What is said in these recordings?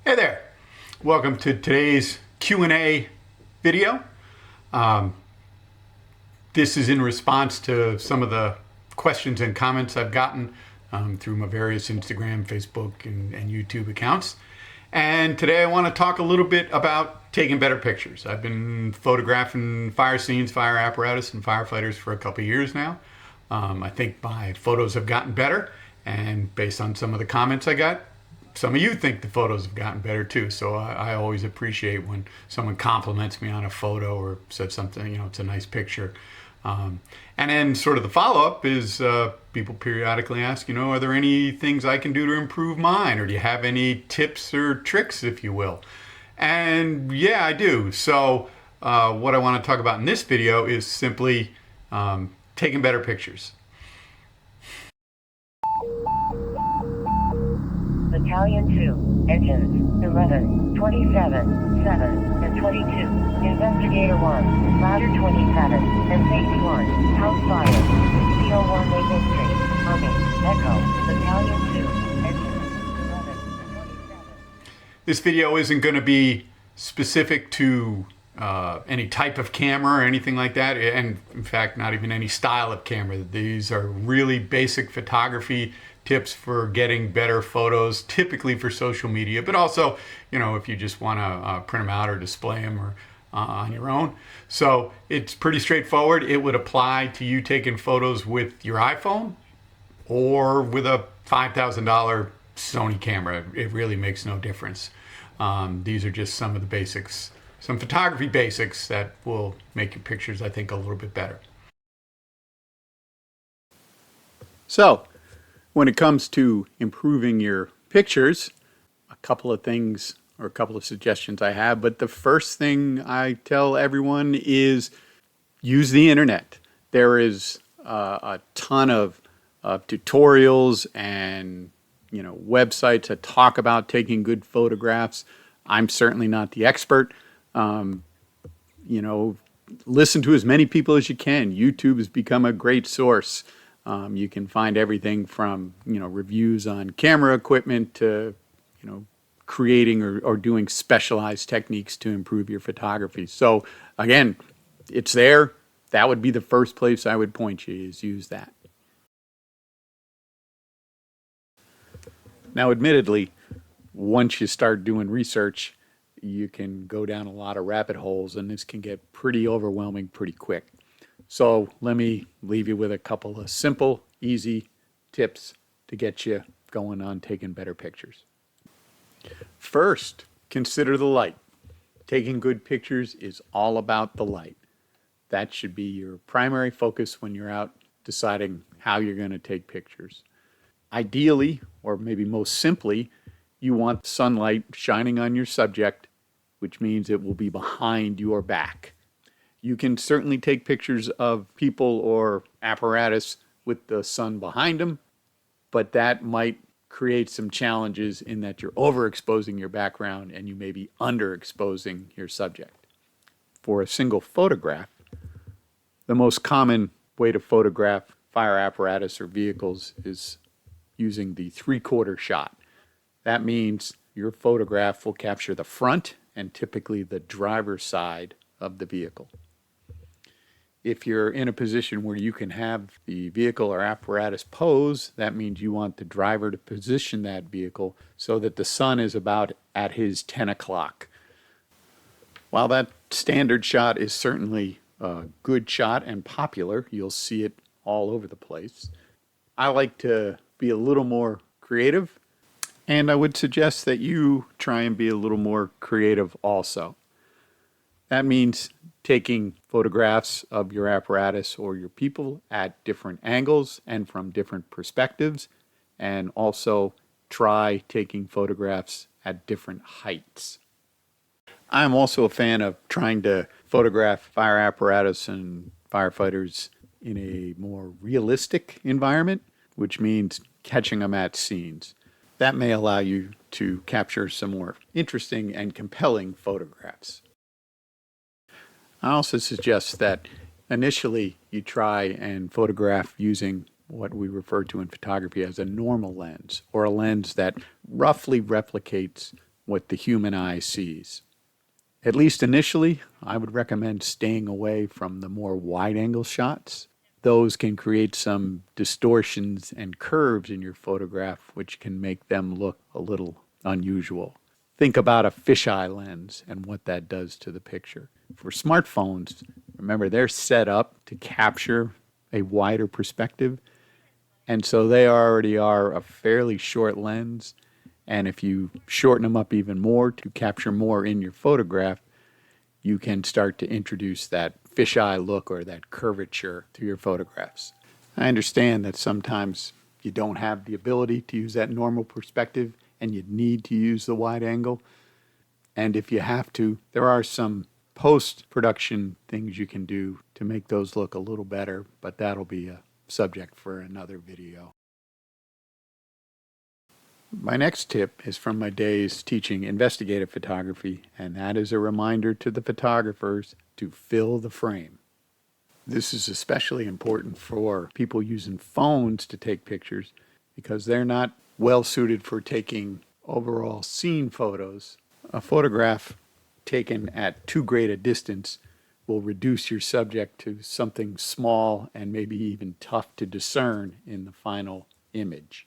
Hey there, welcome to today's Q&A video. This is in response to some of the questions and comments I've gotten through my various Instagram, Facebook, and YouTube accounts. And today I want to talk a little bit about taking better pictures. I've been photographing fire scenes, fire apparatus, and firefighters for a couple of years now. I think my photos have gotten better, and based on some of the comments I got, some of you think the photos have gotten better too. So I always appreciate when someone compliments me on a photo or says something, it's a nice picture. And then sort of the follow-up is people periodically ask, are there any things I can do to improve mine? Or do you have any tips or tricks, if you will? And yeah, I do. So what I want to talk about in this video is simply taking better pictures. Battalion 2, Engines, 11, 27, 7, and 22, Investigator 1, Ladder 27, and Safety 1, House Fire, CO1 Maple Street, Army, Echo, Battalion 2, Engines, 11, 27. This video isn't going to be specific to any type of camera or anything like that, and in fact not even any style of camera. These are really basic photography tips for getting better photos, typically for social media, but also if you just want to print them out or display them or on your own. So it's pretty straightforward. It would apply to you taking photos with your iPhone or with a $5,000 Sony camera. It really makes no difference. These are just some of the basics, some photography basics that will make your pictures, I think, a little bit better. So when it comes to improving your pictures, a couple of things or a couple of suggestions I have, but the first thing I tell everyone is use the internet. There is a ton of tutorials and websites that talk about taking good photographs. I'm certainly not the expert. Listen to as many people as you can. YouTube has become a great source. You can find everything from reviews on camera equipment to creating or doing specialized techniques to improve your photography. So again, it's there. That would be the first place I would point you, is use that. Now, admittedly, once you start doing research, you can go down a lot of rabbit holes, and this can get pretty overwhelming pretty quick. So let me leave you with a couple of simple, easy tips to get you going on taking better pictures. First, consider the light. Taking good pictures is all about the light. That should be your primary focus when you're out deciding how you're going to take pictures. Ideally, or maybe most simply, you want sunlight shining on your subject, which means it will be behind your back. You can certainly take pictures of people or apparatus with the sun behind them, but that might create some challenges in that you're overexposing your background and you may be underexposing your subject. For a single photograph, the most common way to photograph fire apparatus or vehicles is using the 3/4 shot. That means your photograph will capture the front and typically the driver's side of the vehicle. If you're in a position where you can have the vehicle or apparatus pose, that means you want the driver to position that vehicle so that the sun is about at his 10 o'clock. While that standard shot is certainly a good shot and popular, you'll see it all over the place, I like to be a little more creative, and I would suggest that you try and be a little more creative also. That means taking photographs of your apparatus or your people at different angles and from different perspectives, and also try taking photographs at different heights. I'm also a fan of trying to photograph fire apparatus and firefighters in a more realistic environment, which means catching them at scenes. That may allow you to capture some more interesting and compelling photographs. I also suggest that initially you try and photograph using what we refer to in photography as a normal lens, or a lens that roughly replicates what the human eye sees. At least initially, I would recommend staying away from the more wide-angle shots. Those can create some distortions and curves in your photograph, which can make them look a little unusual. Think about a fisheye lens and what that does to the picture. For smartphones, remember they're set up to capture a wider perspective, and so they already are a fairly short lens. And if you shorten them up even more to capture more in your photograph, you can start to introduce that fisheye look or that curvature to your photographs. I understand that sometimes you don't have the ability to use that normal perspective and you need to use the wide angle. And if you have to, there are some post-production things you can do to make those look a little better, but that'll be a subject for another video. My next tip is from my days teaching investigative photography, and that is a reminder to the photographers to fill the frame. This is especially important for people using phones to take pictures because they're not well suited for taking overall scene photos. A photograph taken at too great a distance will reduce your subject to something small and maybe even tough to discern in the final image.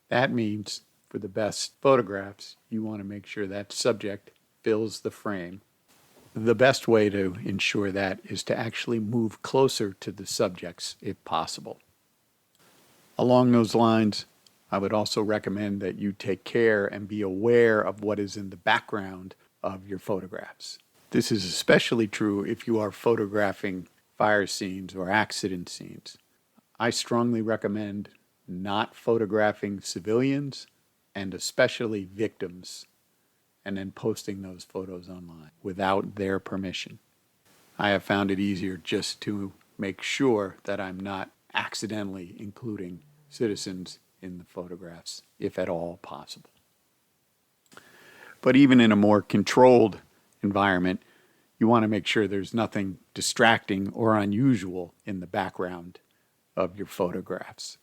That means for the best photographs, you want to make sure that subject fills the frame. The best way to ensure that is to actually move closer to the subjects if possible. Along those lines, I would also recommend that you take care and be aware of what is in the background of your photographs. This is especially true if you are photographing fire scenes or accident scenes. I strongly recommend not photographing civilians and especially victims and then posting those photos online without their permission. I have found it easier just to make sure that I'm not accidentally including citizens in the photographs, if at all possible. But even in a more controlled environment, you want to make sure there's nothing distracting or unusual in the background of your photographs.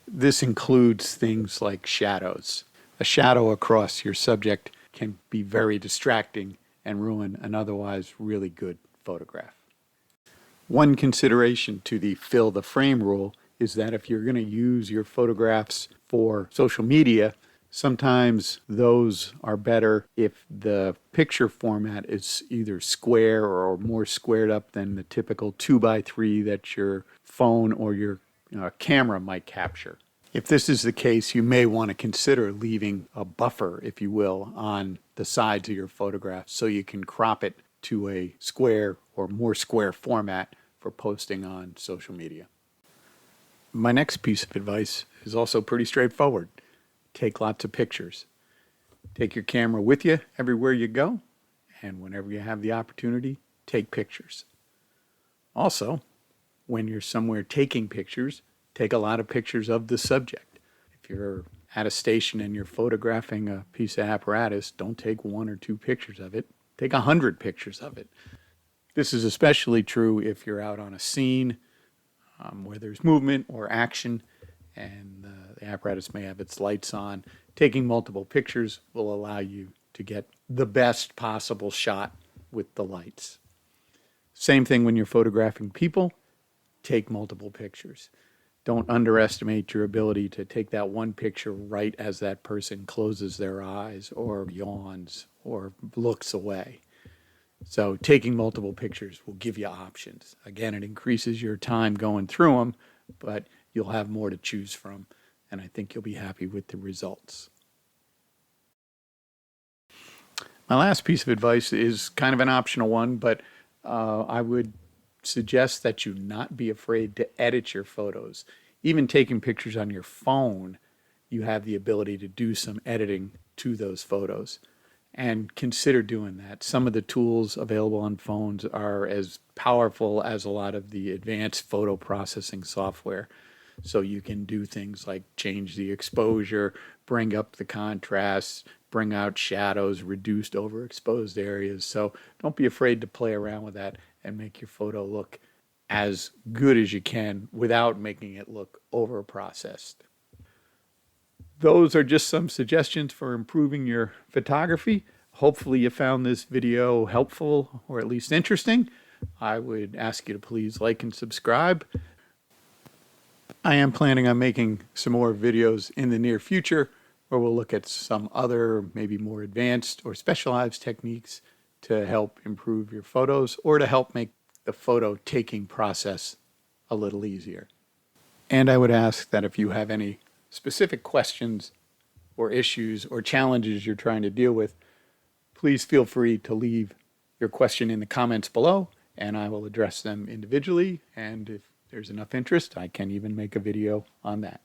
This includes things like shadows. A shadow across your subject can be very distracting and ruin an otherwise really good photograph. One consideration to the fill the frame rule is that if you're going to use your photographs for social media, sometimes those are better if the picture format is either square or more squared up than the typical 2x3 that your phone or your camera might capture. If this is the case, you may want to consider leaving a buffer, if you will, on the sides of your photograph so you can crop it to a square or more square format for posting on social media. My next piece of advice is also pretty straightforward. Take lots of pictures. Take your camera with you everywhere you go, and whenever you have the opportunity, take pictures. Also, when you're somewhere taking pictures, take a lot of pictures of the subject. If you're at a station and you're photographing a piece of apparatus, don't take 1 or 2 pictures of it. Take 100 pictures of it. This is especially true if you're out on a scene where there's movement or action and the apparatus may have its lights on. Taking multiple pictures will allow you to get the best possible shot with the lights. Same thing when you're photographing people. Take multiple pictures. Don't underestimate your ability to take that one picture right as that person closes their eyes or yawns or looks away. So taking multiple pictures will give you options. Again, it increases your time going through them, but you'll have more to choose from, and I think you'll be happy with the results. My last piece of advice is kind of an optional one, but I would suggest that you not be afraid to edit your photos. Even taking pictures on your phone, you have the ability to do some editing to those photos. And consider doing that. Some of the tools available on phones are as powerful as a lot of the advanced photo processing software. So you can do things like change the exposure, bring up the contrast, bring out shadows, reduced overexposed areas. So don't be afraid to play around with that and make your photo look as good as you can without making it look over processed. those are just some suggestions for improving your photography. Hopefully you found this video helpful or at least interesting. I would ask you to please like and subscribe. I am planning on making some more videos in the near future where we'll look at some other, maybe more advanced or specialized techniques to help improve your photos or to help make the photo taking process a little easier. And I would ask that if you have any specific questions or issues or challenges you're trying to deal with, please feel free to leave your question in the comments below and I will address them individually. And if there's enough interest, I can even make a video on that.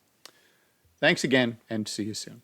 Thanks again and see you soon.